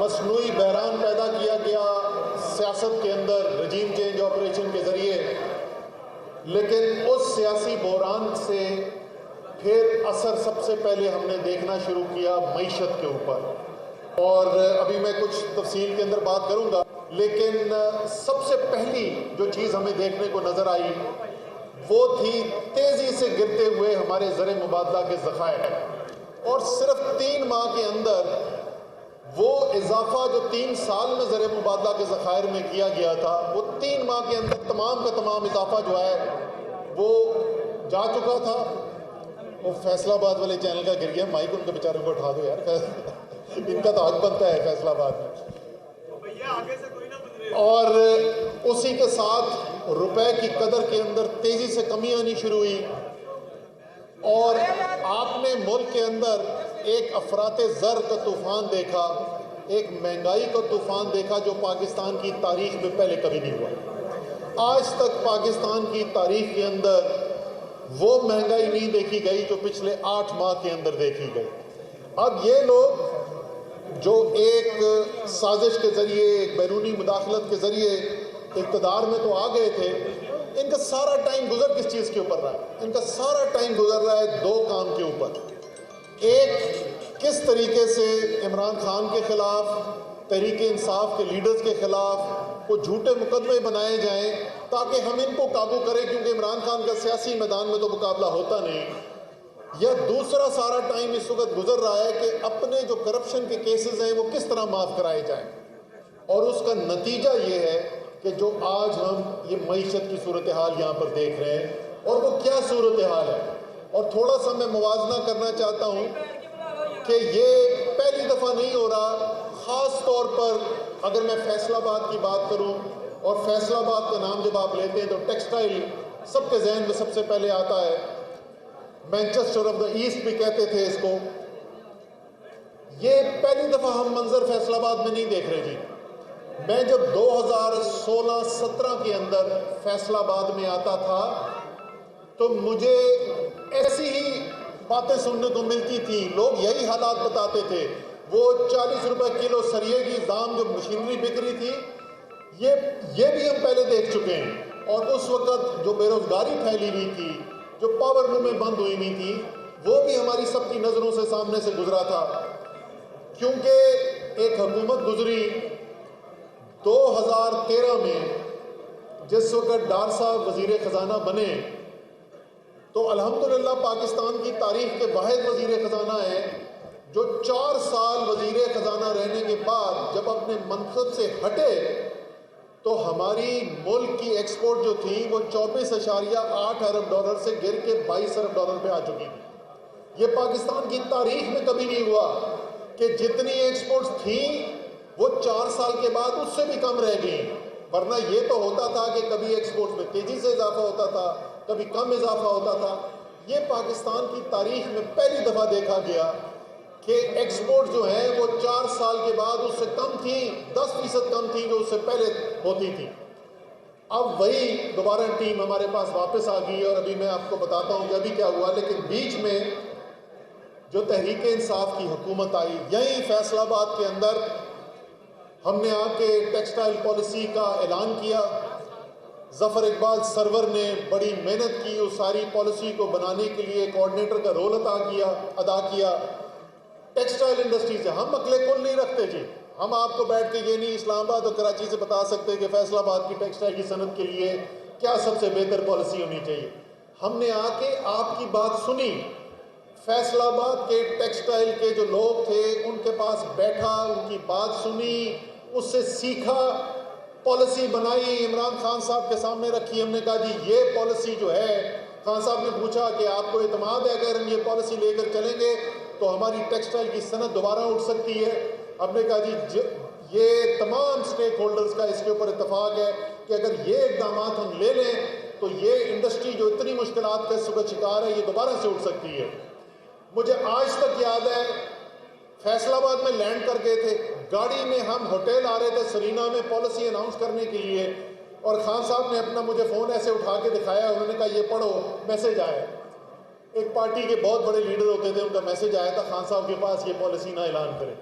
मसनूई बहरान पैदा किया गया सियासत के अंदर रजीम चेंज ऑपरेशन के ज़रिए, लेकिन उस सियासी बहरान से फिर असर सबसे पहले हमने देखना शुरू किया मईशत के ऊपर। और अभी मैं कुछ तफसील के अंदर बात करूंगा, लेकिन सबसे पहली जो चीज़ हमें देखने को नज़र आई वो थी तेज़ी से गिरते हुए हमारे ज़र मुबादला के ज़खायर। और सिर्फ 3 माह के अंदर वो इजाफा जो 3 साल में ज़र मुबादला के ज़खायर में किया गया था, वो 3 माह के अंदर तमाम का तमाम इजाफा जो है वो जा चुका था। वो फैसलाबाद वाले चैनल का गिर गया, माइक उनके बेचारों को उठा दो यार, इनका तो हक बनता है फैसलाबाद में। और उसी के साथ रुपए की कदर के अंदर तेजी से कमी आनी शुरू हुई और आपने मुल्क के अंदर एक अफराते ज़र का तूफ़ान देखा, एक महंगाई का तूफ़ान देखा जो पाकिस्तान की तारीख में पहले कभी नहीं हुआ। आज तक पाकिस्तान की तारीख के अंदर वो महंगाई नहीं देखी गई जो पिछले 8 माह के अंदर देखी गई। अब ये लोग जो एक साजिश के ज़रिए, एक बैरूनी मुदाखलत के ज़रिए इक़्तिदार में तो आ गए थे, इनका सारा टाइम गुजर किस चीज़ के ऊपर रहा है? इनका सारा टाइम गुजर रहा है 2 काम के ऊपर। एक, किस तरीके से इमरान खान के ख़िलाफ़, तहरीक इंसाफ के लीडर्स के ख़िलाफ़ को झूठे मुकदमे बनाए जाएं ताकि हम इनको काबू करें, क्योंकि इमरान खान का सियासी मैदान में तो मुकाबला होता नहीं। या दूसरा सारा टाइम इस वक्त गुजर रहा है कि अपने जो करप्शन के केसेस हैं वो किस तरह माफ़ कराए जाएं। और उसका नतीजा ये है कि जो आज हम ये मईशत की सूरत हाल यहाँ पर देख रहे हैं, और वो क्या सूरत हाल है। और थोड़ा सा मैं मुवाजना करना चाहता हूँ कि ये पहली दफ़ा नहीं हो रहा। ख़ास तौर पर अगर मैं फैसलाबाद की बात करूँ, और फैसलाबाद का नाम जब आप लेते हैं तो टेक्सटाइल सबके जहन में सबसे पहले आता है। मैनचेस्टर ऑफ द ईस्ट भी कहते थे इसको। ये पहली दफ़ा हम मंजर फैसलाबाद में नहीं देख रहे जी। मैं जब 2016-17 के अंदर फैसलाबाद में आता था तो मुझे ऐसी ही बातें सुनने को मिलती थी। लोग यही हालात बताते थे। वो 40 रुपए किलो सरिये की दाम जो मशीनरी बिक रही थी, ये भी हम पहले देख चुके हैं। और उस वक़्त जो बेरोज़गारी फैली हुई थी, जो पावर लूमें बंद हुई हुई थी, वो भी हमारी सबकी नज़रों से सामने से गुजरा था। क्योंकि एक हुकूमत गुजरी 2013 में, जिस वक़्त डार साहब वज़ीर ख़जाना बने, तो अल्हम्दुलिल्लाह पाकिस्तान की तारीख़ के वाहिद वज़ीर ख़जाना हैं जो 4 साल वज़ीर ख़जाना रहने के बाद जब अपने मनसब से हटे तो हमारी मुल्क की एक्सपोर्ट जो थी वो 24.8 अरब डॉलर से गिर के 22 अरब डॉलर पे आ चुकी थी। ये पाकिस्तान की तारीख में कभी नहीं हुआ कि जितनी एक्सपोर्ट्स थी वो 4 साल के बाद उससे भी कम रह गई। वरना ये तो होता था कि कभी एक्सपोर्ट्स में तेज़ी से इजाफा होता था, कभी कम इजाफा होता था। ये पाकिस्तान की तारीख में पहली दफ़ा देखा गया कि एक्सपोर्ट जो है वो 4 साल के बाद उससे कम थी, 10% कम थी जो उससे पहले होती थी। अब वही दोबारा टीम हमारे पास वापस आ गई और अभी मैं आपको बताता हूँ कि अभी क्या हुआ। लेकिन बीच में जो तहरीक इंसाफ की हुकूमत आई, यहीं फैसलाबाद के अंदर हमने आके टेक्सटाइल पॉलिसी का ऐलान किया। ज़फ़र इकबाल सरवर ने बड़ी मेहनत की, उस सारी पॉलिसी को बनाने के लिए कोऑर्डिनेटर का रोल अदा किया। टेक्सटाइल इंडस्ट्री से हम अकले कुल नहीं रखते जी। हम आपको बैठ के ये नहीं इस्लामाबाद और कराची से बता सकते कि फैसलाबाद की टेक्सटाइल की सनत के लिए क्या सबसे बेहतर पॉलिसी होनी चाहिए। हमने आके आपकी बात सुनी, फैसलाबाद के टेक्सटाइल के जो लोग थे उनके पास बैठा, उनकी बात सुनी, उससे सीखा, पॉलिसी बनाई, इमरान खान साहब के सामने रखी। हमने कहा जी ये पॉलिसी जो है, खान साहब ने पूछा कि आपको इत्मीनान है अगर हम ये पॉलिसी लेकर चलेंगे तो हमारी टेक्सटाइल की सनत दोबारा उठ सकती है। हमने कहा जी ये तमाम स्टेक होल्डर्स का इसके ऊपर इत्तेफाक है कि अगर ये इक़दाम हम ले लें तो ये इंडस्ट्री जो इतनी मुश्किलात का इस वक्त शिकार है ये दोबारा से उठ सकती है। मुझे आज तक याद है फैसलाबाद में लैंड कर गए थे, गाड़ी में हम होटल आ रहे थे सरीना में पॉलिसी अनाउंस करने के लिए, और खान साहब ने अपना मुझे फ़ोन ऐसे उठा के दिखाया, उन्होंने कहा ये पढ़ो मैसेज आया। एक पार्टी के बहुत बड़े लीडर होते थे, उनका मैसेज आया था खान साहब के पास ये पॉलिसी ना ऐलान करें।